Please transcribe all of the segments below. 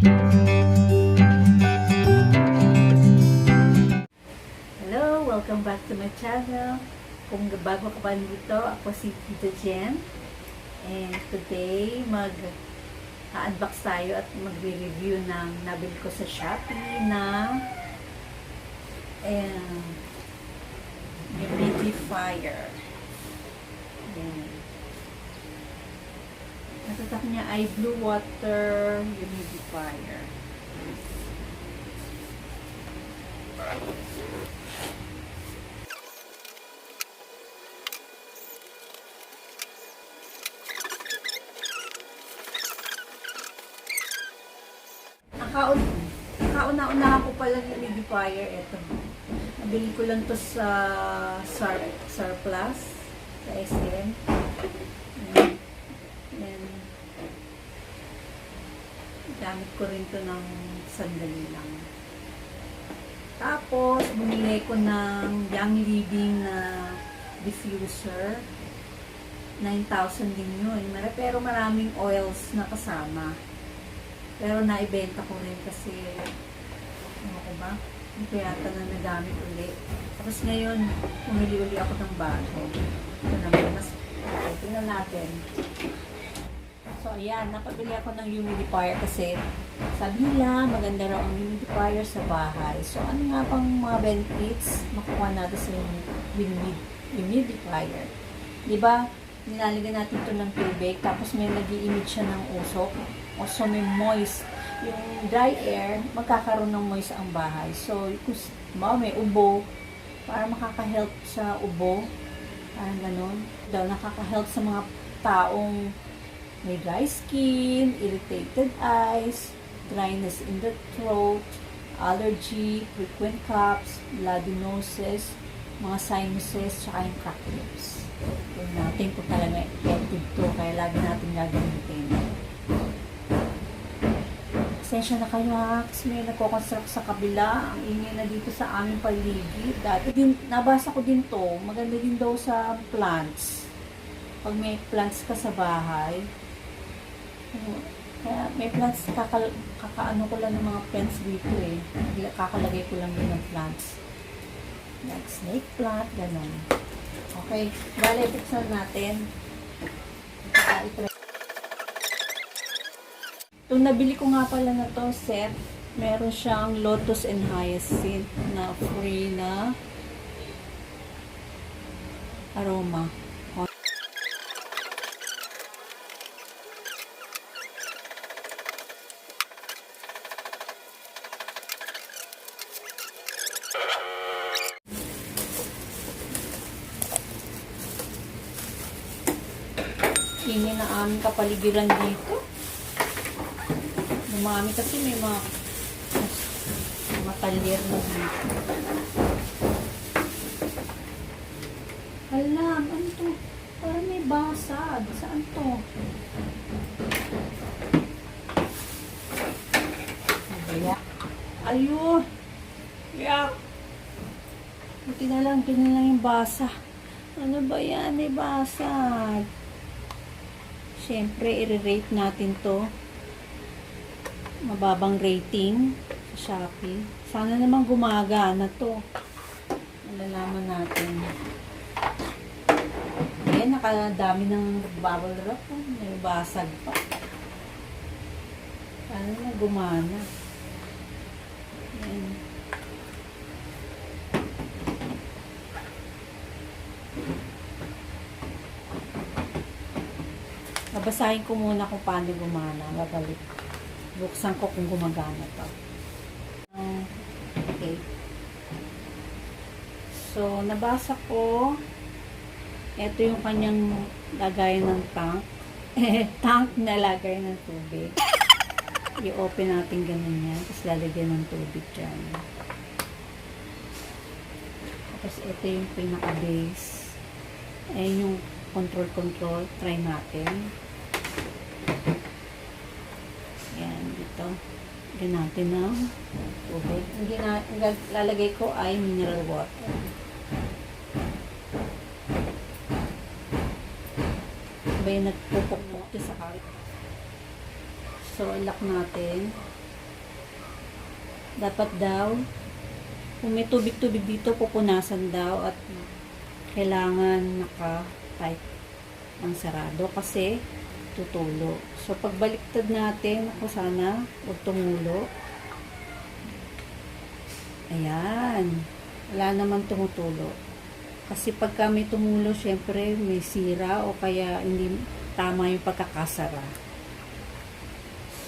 Hello! Welcome back to my channel. Kung bago ka pa dito, ako si Tita Jen. And today, mag-unbox tayo at magre-review ng nabili ko sa Shopee na humidifier. Natatak niya ay blue water humidifier. Nakauna-una ako pala ng humidifier. Ito. Nabili ko lang to sa surplus sa SM. And gamit ko rin to ng sandali lang. Tapos, bumili ko ng Young Living na diffuser. 9,000 din yun. Pero maraming oils na kasama. Pero naibenta ko rin kasi, ano ko ba? Hindi ko yata na nagamit ulit. Tapos ngayon, pumili uli ako ng bago. Ito naman, mas okay. Tingnan natin. So, ayan, napabili ako ng humidifier kasi sabi nila, maganda raw ang humidifier sa bahay. So, ano nga pang mga benefits makuha natin sa humidifier? Diba, nilalagyan natin ito ng tubig, tapos may nag-i-emit siya ng usok. Also, may moist. Yung dry air, magkakaroon ng moist ang bahay. So, kung may ubo, para makaka-help sa ubo, parang ganun. Daw, nakaka-help sa mga taong may dry skin, irritated eyes, dryness in the throat, allergy, frequent coughs, bloody noses, mga sinuses, tsaka yung cracked lips. Tignan natin kung talaga effective to, kaya lagi natin gagamitin. Pasensya na kayo kasi may nagko-construct sa kabila. Ang ingay na dito sa aming paligid. Dati din, nabasa ko din to. Maganda din daw sa plants. Pag may plants ka sa bahay. Kaya may plants, kakaano ko lang ng mga plants dito eh. Kakalagay ko lang din ng plants. Like snake plant, ganun. Okay, bale, buksan natin. Itong nabili ko nga pala na to set, meron siyang lotus and hyacinth na free na aroma. Ingay na aming kapaligiran dito. Dumami kasi may mga talyer na dito. Alam, ano to? Parang may basag. Saan to? Ayun! Yak! Buti na lang yung basa. Ano ba yan? May basag. Siyempre, i-rate natin to. Mababang rating sa Shopee. Sana naman gumagana to. Malalaman natin. Ayan, nakadami ng bubble wrap. May basag pa. Sana na gumana. Ayan. Babasahin ko muna kung paano gumana. Babalik. Buksan ko kung gumagana to. Okay. So, nabasa ko. Ito yung kanyang lagayan ng tank. Tank na lagayan ng tubig. I-open natin ganun yan. Tapos lalagyan ng tubig dyan. Tapos ito yung pinaka-base. Ayan yung control. Try natin. Ayan, dito. Lagyan natin ng tubig. Ang lalagay ko ay mineral water. Ba yung nagpupukpuk sa karit. So, lock natin. Dapat daw, kung may tubig-tubig dito, pupunasan daw at kailangan naka-tight ang sarado kasi tutulo. So, pagbaliktad natin, ako sana, huwag tumulo. Ayan. Wala naman tumutulo. Kasi pagka may tumulo, syempre may sira o kaya hindi tama yung pagkakasara.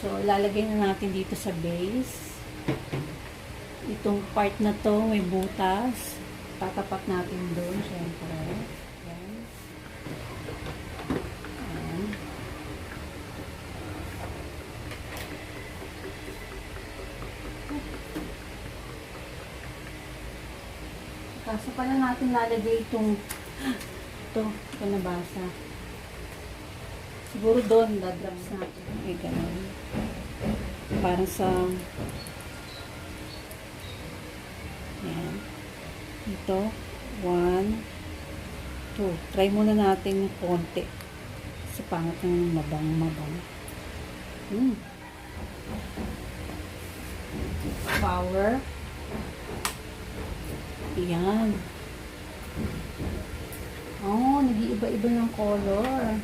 So, lalagay na natin dito sa base. Itong part na to, may butas. Tatapat natin doon, syempre. Ayan. Ayan. Kaso pala natin lalagay ito nabasa. Siguro doon, dadrops natin. Ay, ganun. Parang sa, ayan. Ito, 1, 2. Try muna natin yung konti. Sa pangat ng mabang. Power. Ayan. Oh, nag-iiba-iba ng color.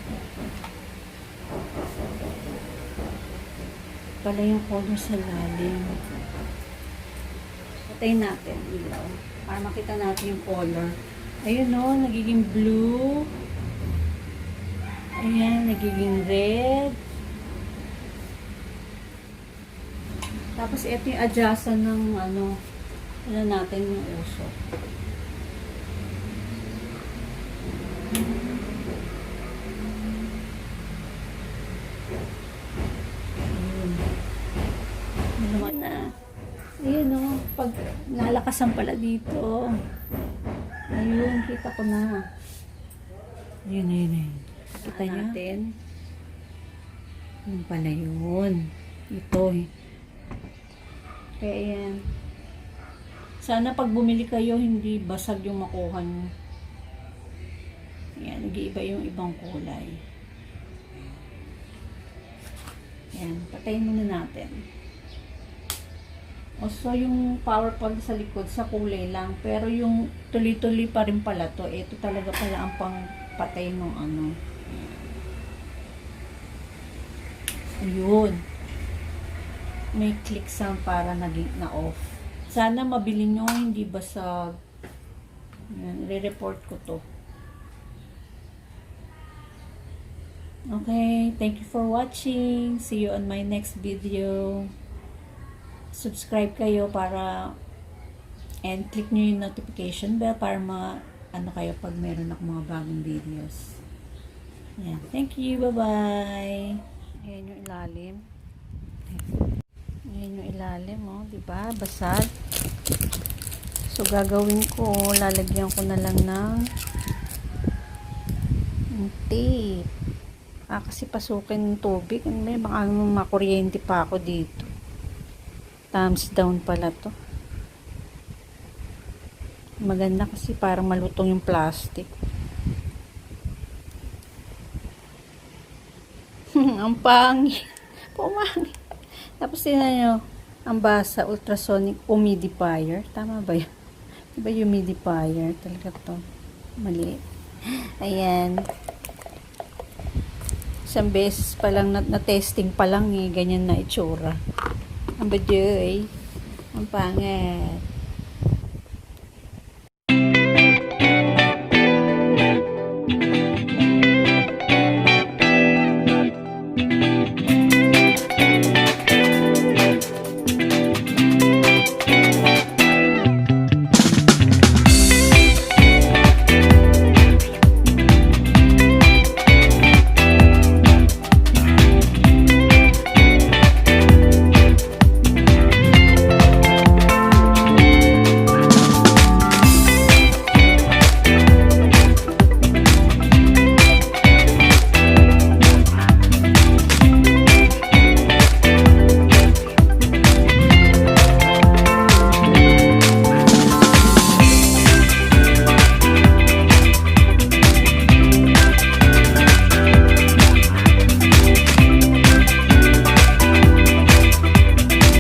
Pala yung color sa lalim. Patayin natin ilaw para makita natin yung color. Ayun o, nagiging blue. Ayan, nagiging red. Tapos ito yung adjustan ng ano natin yung uso. Ayun o, pag nalakasan pala dito. Ayun, kita ko na. Ayun. Kita natin. Yun pala yun. Ito eh. Kaya yan. Sana pag bumili kayo, hindi basag yung makuha nyo. Ayan, nag-iiba yung ibang kulay. Ayan, patayin muna natin. So, yung power plug sa likod, sa kulay lang. Pero yung tuloy-tuloy pa rin pala to. Ito talaga pala ang pangpatay ng ano. Ayun. May click sound para na-off. Sana mabili nyo, hindi basag. Ayan, re-report ko to. Okay, thank you for watching. See you on my next video. Subscribe kayo para and click nyo yung notification bell para ano kayo pag meron ako mga bagong videos. Yan. Thank you. Bye-bye. Ayan yung ilalim. Ayan yung ilalim, oh. Diba? Basag. So, gagawin ko, lalagyan ko na lang ng tape. Kasi pasukin ng tubig. May baka makuryente pa ako dito. Thumbs down pala to. Maganda kasi parang malutong yung plastic. Ang pangit. Pumangit. Tapos tingnan nyo, ang basa, ultrasonic humidifier. Tama ba yun? Diba humidifier? Talaga to. Mali. Ayan. Isang beses pa lang na-testing pa lang eh. Ganyan na itsura. Ang badyoy. Ang pangit.